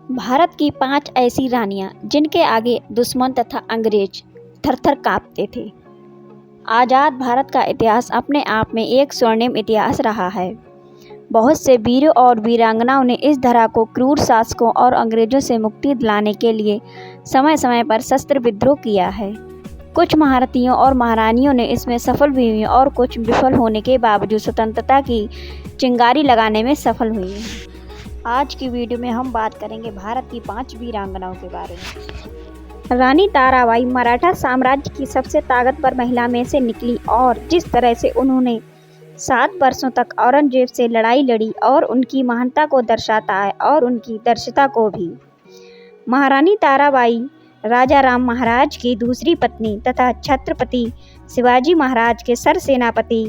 भारत की 5 ऐसी रानियां जिनके आगे दुश्मन तथा अंग्रेज थर-थर कांपते थे। आज़ाद भारत का इतिहास अपने आप में एक स्वर्णिम इतिहास रहा है। बहुत से वीरों और वीरांगनाओं ने इस धरा को क्रूर शासकों और अंग्रेजों से मुक्ति दिलाने के लिए समय समय पर शस्त्र विद्रोह किया है। कुछ महारथियों और महारानियों ने इसमें सफल भी हुई और कुछ विफल होने के बावजूद स्वतंत्रता की चिंगारी लगाने में सफल हुई हैं। आज की वीडियो में हम बात करेंगे भारत की 5 वीरांगनाओं के बारे में। रानी ताराबाई मराठा साम्राज्य की सबसे ताकतवर महिला में से निकली और जिस तरह से उन्होंने 7 वर्षों तक औरंगजेब से लड़ाई लड़ी और उनकी महानता को दर्शाता है और उनकी दर्शिता को भी। महारानी ताराबाई राजा राम महाराज की दूसरी पत्नी तथा छत्रपति शिवाजी महाराज के सरसेनापति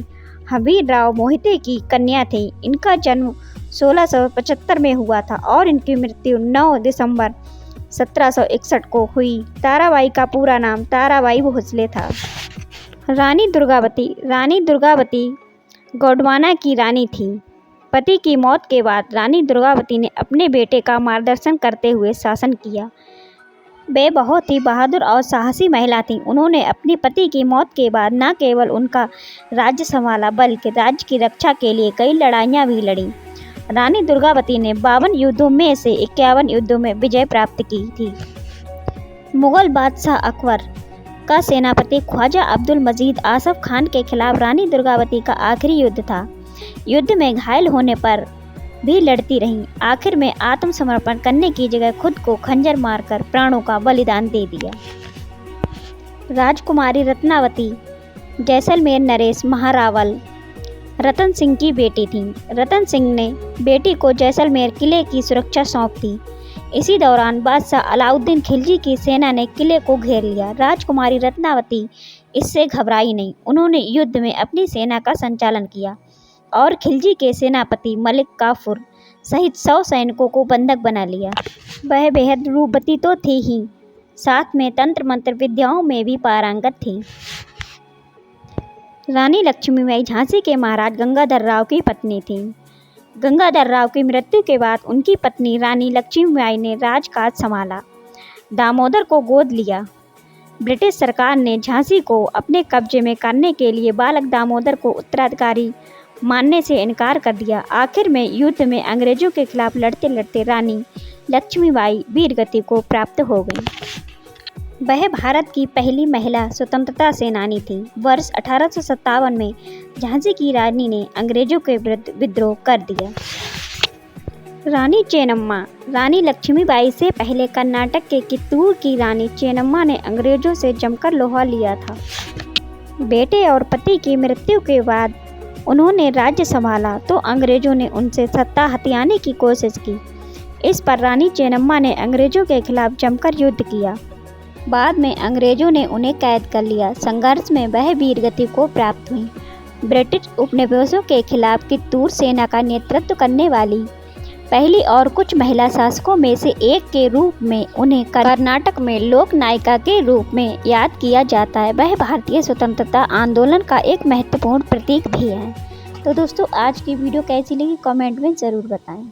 हंबीरराव मोहिते की कन्या थी। इनका जन्म 1675 में हुआ था और इनकी मृत्यु 9 दिसंबर 1761 को हुई। ताराबाई का पूरा नाम ताराबाई भोसले था। रानी दुर्गावती गोंडवाना की रानी थी। पति की मौत के बाद रानी दुर्गावती ने अपने बेटे का मार्गदर्शन करते हुए शासन किया। वे बहुत ही बहादुर और साहसी महिला थीं। उन्होंने अपने पति की मौत के बाद न केवल उनका राज्य संभाला बल्कि राज्य की रक्षा के लिए कई लड़ाइयाँ भी लड़ी। रानी दुर्गावती ने 52 युद्धों में से 51 युद्धों में विजय प्राप्त की थी। मुगल बादशाह अकबर का सेनापति ख्वाजा अब्दुल मजीद आसफ खान के खिलाफ रानी दुर्गावती का आखिरी युद्ध था। युद्ध में घायल होने पर भी लड़ती रहीं। आखिर में आत्मसमर्पण करने की जगह खुद को खंजर मारकर प्राणों का बलिदान दे दिया। राजकुमारी रत्नावती जैसलमेर नरेश महारावल रतन सिंह की बेटी थीं। रतन सिंह ने बेटी को जैसलमेर किले की सुरक्षा सौंप दी। इसी दौरान बादशाह अलाउद्दीन खिलजी की सेना ने किले को घेर लिया। राजकुमारी रत्नावती इससे घबराई नहीं। उन्होंने युद्ध में अपनी सेना का संचालन किया और खिलजी के सेनापति मलिक काफूर सहित 100 सैनिकों को बंधक बना लिया। वह बेहद रूपवती तो थी ही, साथ में तंत्र मंत्र विद्याओं में भी पारंगत थी। रानी लक्ष्मीबाई झांसी के महाराज गंगाधर राव की पत्नी थीं। गंगाधर राव की मृत्यु के बाद उनकी पत्नी रानी लक्ष्मीबाई ने राजकाज संभाला, दामोदर को गोद लिया। ब्रिटिश सरकार ने झांसी को अपने कब्जे में करने के लिए बालक दामोदर को उत्तराधिकारी मानने से इनकार कर दिया। आखिर में युद्ध में अंग्रेजों के खिलाफ लड़ते लड़ते रानी लक्ष्मीबाई वीरगति को प्राप्त हो गई। वह भारत की पहली महिला स्वतंत्रता सेनानी थी। वर्ष 1857 में झांसी की रानी ने अंग्रेजों के विरुद्ध विद्रोह कर दिया। रानी चेन्नम्मा रानी लक्ष्मीबाई से पहले कर्नाटक के कित्तूर की रानी चेन्नम्मा ने अंग्रेजों से जमकर लोहा लिया था। बेटे और पति की मृत्यु के बाद उन्होंने राज्य संभाला तो अंग्रेजों ने उनसे सत्ता हथियाने की कोशिश की। इस पर रानी चेन्नम्मा ने अंग्रेजों के खिलाफ जमकर युद्ध किया। बाद में अंग्रेजों ने उन्हें कैद कर लिया। संघर्ष में वह वीरगति को प्राप्त हुई। ब्रिटिश उपनिवेशों के खिलाफ कित्तूर सेना का नेतृत्व करने वाली पहली और कुछ महिला शासकों में से एक के रूप में उन्हें कर्नाटक में लोक नायिका के रूप में याद किया जाता है। वह भारतीय स्वतंत्रता आंदोलन का एक महत्वपूर्ण प्रतीक भी है। तो दोस्तों, आज की वीडियो कैसी लगी कमेंट में ज़रूर बताएं।